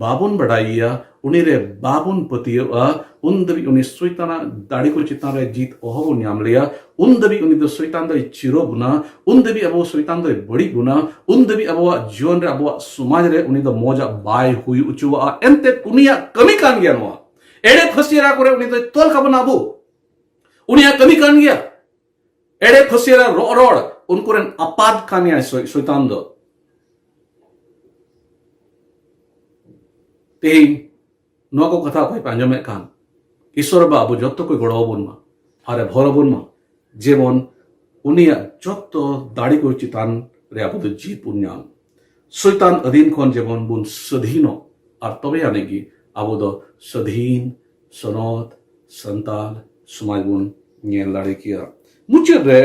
बाबुन बढ़ाइया उनी रे बाबुन पतिया उन दबी उनी सोइताना दाड़ी को चितारे जीत ओहो न्याम लिया उन दबी उनी दो सोइतान दो चिरो गुना उन दबी अबो सोइतान दो बड़ी गुना उन दबी अबो जीवन रे अबो समाज रे उनी दो मोजा बाय हुई उचुआ एंते उनिया कमी कान गया नो एड़े फसियरा करे उनी तो तोल का बनाबो उनिया कमी कान गया एड़े फसियरा रोड़ उनको रेन अपाद कानिया शैतान दो तेहिं नो को कथा कोई पांजमे कान ईश्वर बाबू जत्तो कोई गड़ो बोनमा आरे भर बोनमा जेमन उनिया जत्तो दाड़ी को चितान रे आबो तो जीत पुण्याम शैतान अधीन खन जेमन बुन सधीनो और तबे आनेगी आबो दो सधीन सनत संताल समाज बुन नेल दाड़ी किया मुझे रे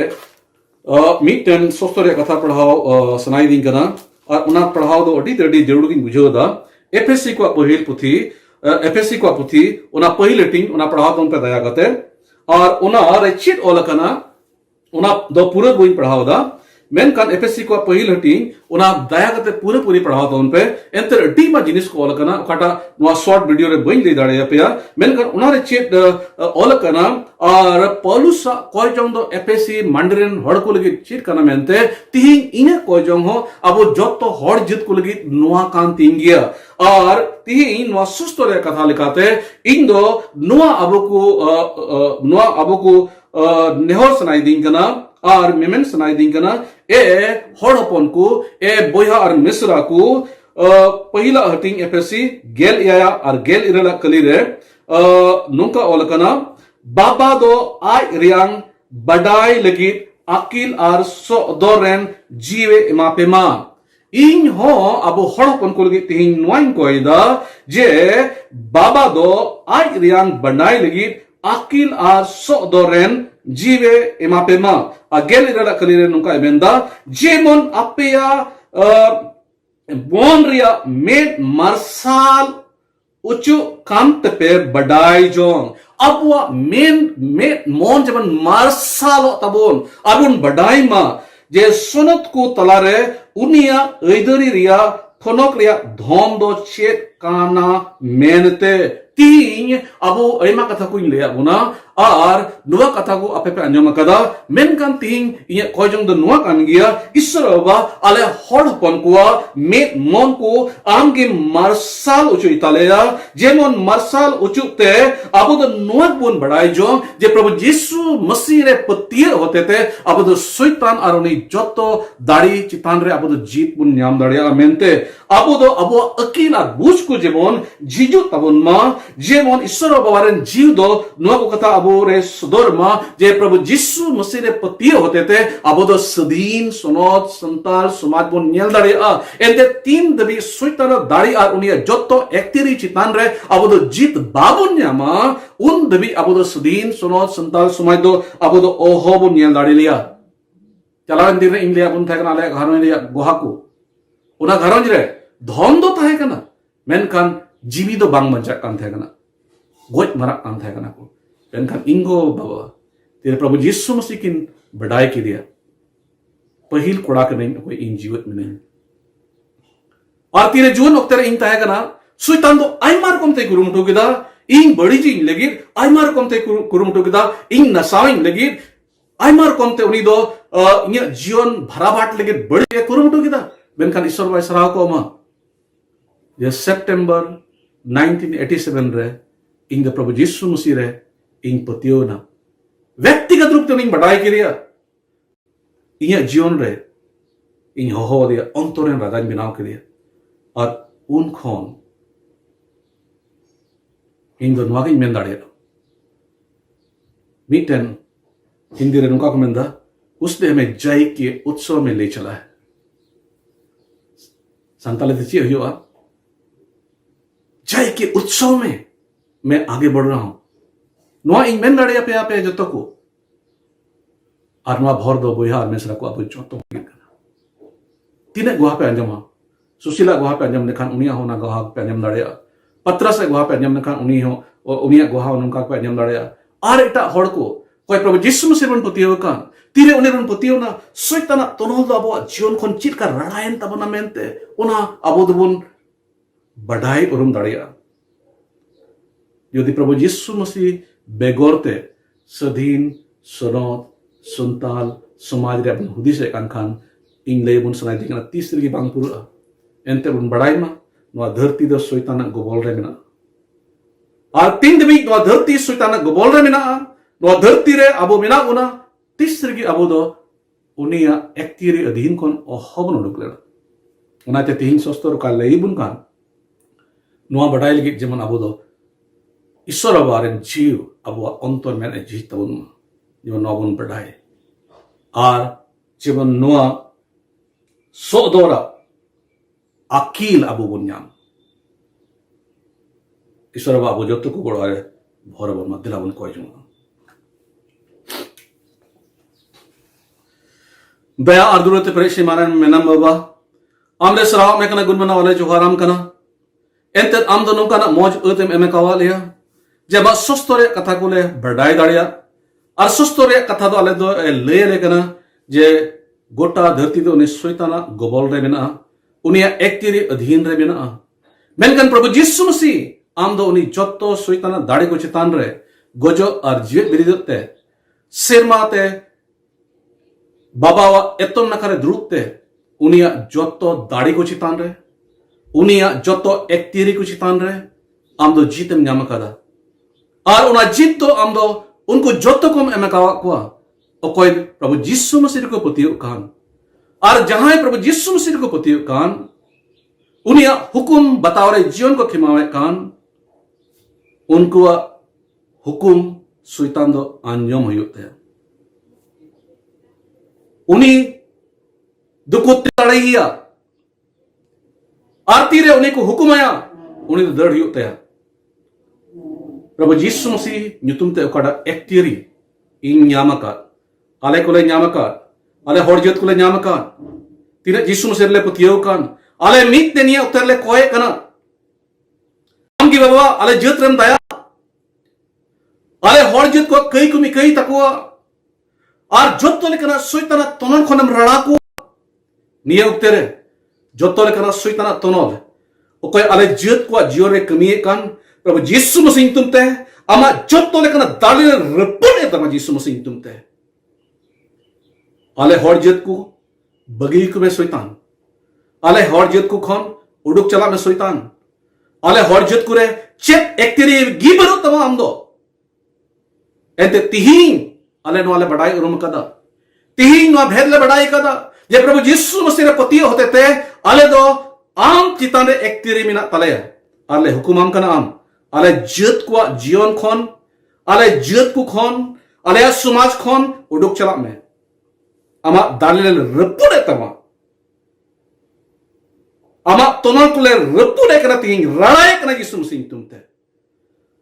मीटन सोस्टोरे कथा पढ़ाओ सनाई दिन कना और उना पढ़ाओ दो अडी तडी जरूर किन बुझो दा एफएससी को पहिल पुथी एफएससी को पुथी उना पहिल टिंग उना पढ़ाओ तुम पे दया करते और उना रेचित ओल कना उना दो पूरा बुइन पढ़ाओ दा मेनकान एफएससी को पहिल हटिंग उना दया करते पूरे पूरी पढ़ावा तो उन पे एंतर अड्डी मा जिनिस को अलकना काटा नुआ शॉर्ट वीडियो रे बइन ले दाड़े पे मेनकान उना रे चेत अलकना और पॉलुस कोई जों दो एफएससी मंडरेन हड़ को लगी चेत कना मेनते तिहिं इने कोई जों हो अब जत्तो हड़ जित को लगी नुआ कान तिंगिया और तिहिं नुआ सुस्तो रे कथा लिखाते इन दो नुआ अबो को नेहर सनाई दिन कना और मेमेन सनाई दिन कना ए हड़पन को ए बोया और मिश्रा को पहिला हटिंग एफएससी गेल याया और गेल इरला कली रे नुका ओलकना बाबा दो आई रियांग बडाई लगी अकिल और सोरेन जीवे इमापेमा इन हो अब हड़पन को लगी तिहिं नुआइन कोइदा जे बाबा दो आई रियांग बडाई लगी अकिल और सोरेन जीवे इमापेमा अगेल इरला कलीरे नुका एमेंदा जेमन अपेया बोन रिया मेड मार्शल उचु कांत पे बडाई जों अबवा मेन मोन जबन मार्शल तबोन अबुन बडाई मा जे सुनत को तलारे उनिया ऐदरी रिया थोनक रिया धोम दो चेत काना मेनते तीन अबो ऐमा कथा को ले अबुना और नुआ कथा को अपे पे अंजम कदा मेनकान तीन ये कोजों द नुआ कान गिया ईश्वर बाबा अले हड़ पन को मे मन को आम के मार्शल उचु इतालेया जेमन मार्शल उचुते अबो द नुआ बुन बढ़ाई जो जे प्रभु यीशु मसीह रे पतियर होते थे अबो द शैतान और उनी जत्तो दाड़ी चितान रे अबो द जीत बुन न्याम दाड़िया मेनते अबो अकील और बुझ को जेमन जीजु तबन मा जेमन ईश्वर बाबारेन जीव दो नुआ को कथा अबो रे सुदर मा जे प्रभु यीशु मसीह रे पतिय होते थे अबो दो सदीन सोनोत संताल समाज बन न्यल दाड़े एंदे तीन दबी सुइतान दाड़ी और उनिया जत्तो एक्तिरी चितान रे अबो दो जीत बाबुन न्यामा उन दबी अबो दो सदीन सोनोत संताल समाज दो अबो दो ओहो बन न्यल दाड़ी लिया चलावन दिन रे इंग्लिया बन थाकना ले घर में लिया गोहाकू उना घरंज रे धन दो ताहे कना मेनकान जीवी दो बांग बंचा कान थाहे कना गोज मरा कान थाहे कना को मेनकान इंगो बाबा तेरे प्रभु यीशु मसीह किन बढ़ाई के दिया पहिल कोड़ा के नहीं कोई इन जीवित में नहीं और तेरे जीवन वक्त इन ताहे कना सुइतान दो आई मार कम ते कुरुमुटो किदा इन बड़ी जी लगी आई मार कम ते कुरुमुटो किदा इन नसाविन लगी आई मार कम ते उनी दो इन जीवन भराबाट लगी बड़ी कुरुमुटो किदा मेनकान ईश्वर बाय सराव को मा ये सितंबर 1987 रे इन द प्रभु यीशु मसीह रे इन पतियो ना व्यक्तिगत रूप ते इन बढ़ाई के लिया इन जीवन रे इन हो दिया अंतरेन राजान बनाव के लिया और उन खोन इन दो नवागे मेन दाड़े मीटन हिंदी रे नुका को मेंदा उसने हमें जय के उत्सव में ले चला है संताली ची हुआ जय के उत्सव में मैं आगे बढ़ रहा हूं नुआ इन मेन दाड़े पे आपे जतो को और नुआ भर दो बोया और मेसरा को अब जतो तीने गुहा पे अंजमा सुशीला गुहा पे अंजम नेखान उनिया होना गुहा पे अंजम दाड़े पत्रा से गुहा पे अंजम नेखान उनी हो उनिया गुहा उनका पे अंजम दाड़े और एटा हड़ को कोई प्रभु यीशु मसीह बन पतियो कान तीरे उन्हें बन पतियो ना शैतान तनोल दो अबो जीवन खन चित का रड़ायन तबना मेनते उना अबो दबुन बढ़ाई उरुम दाड़िया यदि प्रभु यीशु मसीह बेगोरते सधीन सनोत संताल समाज रे अपन हुदी से कान इन ले बुन सनाई दिकना तीसरी की बांग पुरा एंते बुन बढ़ाई मा नो धरती दो शैतान गोबोल रे मिना और तीन दबी नो धरती शैतान गोबोल रे मिना नो धरती रे अबो मिना उना तीसरी की अबो दो उनिया एक्तिरी अधीन कोन ओहबन उडुकले उनाते तिहिं सस्तर का लेबुन कान नुआ बढ़ाई लगी जेमन अबो दो ईश्वर अबारेन जीव अबो अंतर में जीत तबन जेमन नबुन बढ़ाई और जेमन नुआ सोदोरा अकील अबो बुन्याम ईश्वर अबो जत्तो को गोड़ारे भोर बन मदिला बन कोई जुमा दया और दुरते परेशी मारन मेनम बाबा आमरे सराव में कना गुनमना वाले जोहाराम कना एंते आम दो नुका ना मौज उतेम एमे कवा लिया जब सुस्तोरे कथा को ले बढ़ाई दाड़िया और सुस्तोरे कथा दो अले दो ले कना जे गोटा धरती दो उनी सोइताना गबल रे मेना उनिया एक्टिरी अधीन रे मेना मेनकन प्रभु यीशु मसीह आम दो उनी जत्तो सोइताना दाड़े को चितान रे गोजो और जीवित बिरिदते सेरमाते बाबा वा एतोन नकारे दुरुपते उनिया जत्तो दाड़ी को चितान रे उनिया जत्तो एक्टिरी को चितान रे आम दो जीतम ᱧᱟᱢ ᱠᱟᱫᱟ और उना जीत तो आम दो उनको जत्तो को एम कावा कुआ ओकोय प्रभु यीशु मसीह को पतियो कान और जहां प्रभु यीशु मसीह को पतियो कान उनिया हुकुम बतावरे जीवन को खिमावे कान उनको हुकुम सुइतान दो आंजम हुयुते उनी दुको तड़ैया आरती रे उनी को हुकुम आया उनी दो दड़ हुयुते प्रभु यीशु मसीह nyutum te okada एक्टिरी इन ᱧᱟᱢᱟᱠᱟ आले को ले ᱧᱟᱢᱟᱠᱟ आले हर जत को ले ᱧᱟᱢᱟᱠᱟ तीन यीशु मसीह ले पतियो कान आले मीत ते निया उतर ले कोए कना हम की बाबा आले जत रम दया आले हर जत को कई कुमी कई तकुआ और जत्तो ले कना सोइताना तनन खनम रड़ा को निया उतरे जत्तो ले कना सोइताना तनल ओकोय आले जत को जियो रे कमिए कान प्रभु यीशु मसीह तुमते आमा जत्तो ले कना दाली रपने तमा यीशु मसीह तुमते आले हर जत को बगी को में सोइतान आले हर जत को खन उडुक चला में सोइतान आले हर जत को रे चेक एक्टिरी गिबरो तमा आमदो एते तिहिं आले नो आले बड़ाई उरुम कदा तिहिं नो भेद ले बड़ाई कदा जे प्रभु यीशु मसीह रे पतियो होते ते आले दो आम चितान रे एक्टिरी मिना तले आले हुकुम आम कना आम आले जत को जियोन खन आले जत को खन आले समाज खन उडुक चला में आमा दाले रपुड़े तमा आमा तोनल कुले रपुड़े कना तिहिं रड़ाई कना यीशु मसीह तुमते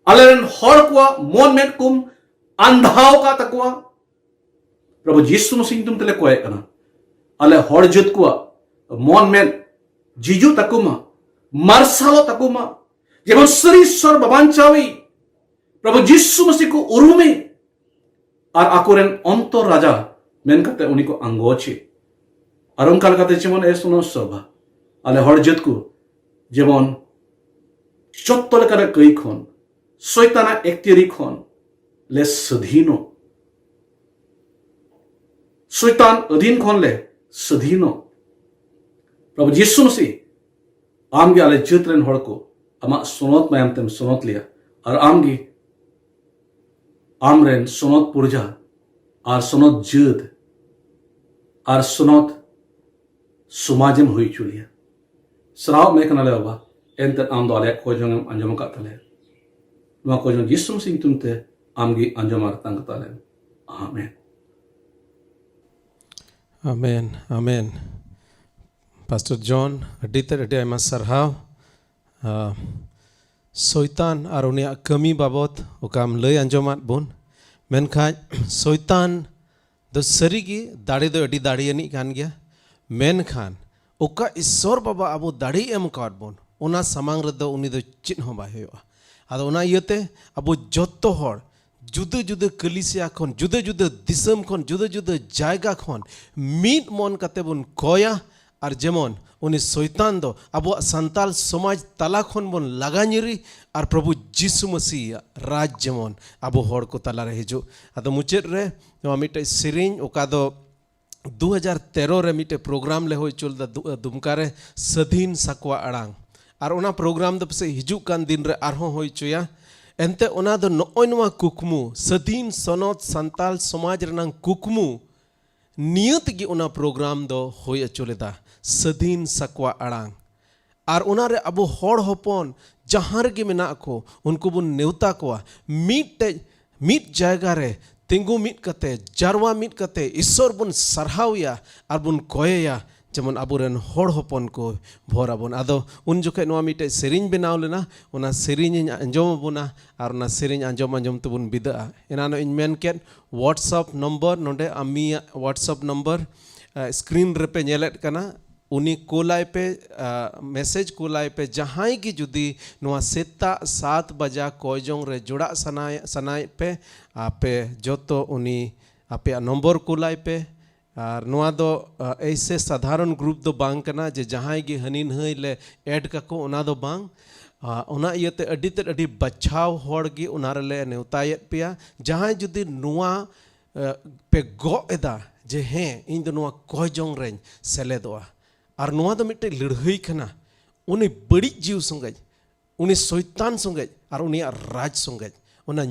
आले रन हर को मोन में कुम अंधाव का तकुआ प्रभु यीशु मसीह तुम तले कोए कना आले हर जत को मोन में जीजू तकुमा मार्सालो तकुमा जेबन सरी स्वर बबांचावी प्रभु यीशु मसीह को उरुमे और आकोरेन अंतर राजा मेन कते उनी को अंगोची और उनका लगाते जेमन एसनो सभा आले हर जत को जेमन चत्तो लेकर कई खन सोइताना एक्टिरी खन ले सधीनो सोइतान अधीन खन ले सधीनो प्रभु यीशु मसीह आमगे आले जतरेन हड़ को आमा सोनत मायम तेम सोनत लिया और आमगे आमरेन सोनत पुरजा और सोनत जत और सोनत समाजम हुई चुलिया सराव में कनाले बाबा एंतर आम दो आले खोजों अंजम का तले नुआ खोजों यीशु मसीह तुमते आमगी अंजमार तंगताले आमेन आमेन आमेन पास्टर जॉन अडीतर अडी आयमा सरहाव सोइतान और उनिया कमी बाबत ओकाम लय अंजमात बोन मेनखा सोइतान दो सरीगी दाड़ी दो अडी दाड़ी यानी कान गया मेनखान ओका ईश्वर बाबा अबो दाड़ी एम काट बोन ओना समांग रदो उनी दो चिन हो बा हेयो आदो ओना इयते अबो जत्तो हर जुदे जुदे कलिसिया खन जुदे जुदे दिसम खन जुदे जुदे जायगा खन मीट मन कते बन कोया और जेमन उनी सोइतान दो अब संताल समाज तला खन बन लगानिरी और प्रभु यीशु मसीह राज जेमन अब हर को तला रे हिजु आदो मुचेद रे नोआ मिटे सिरिंग ओका दो 2013 रे मिटे प्रोग्राम ले होय चुल दा दुमका रे सधीन सकवा अड़ांग और ओना प्रोग्राम दो से हिजु कान दिन रे आरहो होय चुया एंते ओना दो नोय नोआ कुकमु सधीन सनत संताल समाज रनांग कुकमु नियत गी ओना प्रोग्राम दो होय अचुलेदा सधीन सकवा अड़ांग और ओना रे अबो हड़ होपन जहां रे मेना को उनको बुन नेवता कोआ मीट जायगा रे तिंगु मीट कते जारवा मीट कते ईश्वर बुन सरहावया और बुन कोया जेमन आबोरेन हड़ होपन को भोराबन आदो उन जोखे नोआ मिटे सेरिंग बनाव लेना ओना सेरिंग अंजम बुना और ओना सेरिंग अंजम अंजम तबुन बिदा एनानो इन मेन केन व्हाट्सएप नंबर नोंडे आमी व्हाट्सएप नंबर स्क्रीन रे पे नेलेट कना उनी कोलाय पे मैसेज कोलाय पे जहां की जुदी नोआ सेता 7 बजा कोयजों रे जुड़ा सनाय पे आपे जोतो उनी आपे नंबर कोलाय पे और नुआ दो ऐसे साधारण ग्रुप दो बांग कना जे जहां गे हनी नहई ले ऐड काको ओना दो बांग ओना इयते अडी बचाव होड़ गे ओना रे नेवतायेत पेया जहां जुदी नुआ पे गो एदा जे हें इन दो नुआ कोय जोंग रेन सेलेदोआ और नुआ दो मिटे लड़हई कना उनी बड़ी जीव संगे उनी सोइतान संगे और उनी राज संगे ओना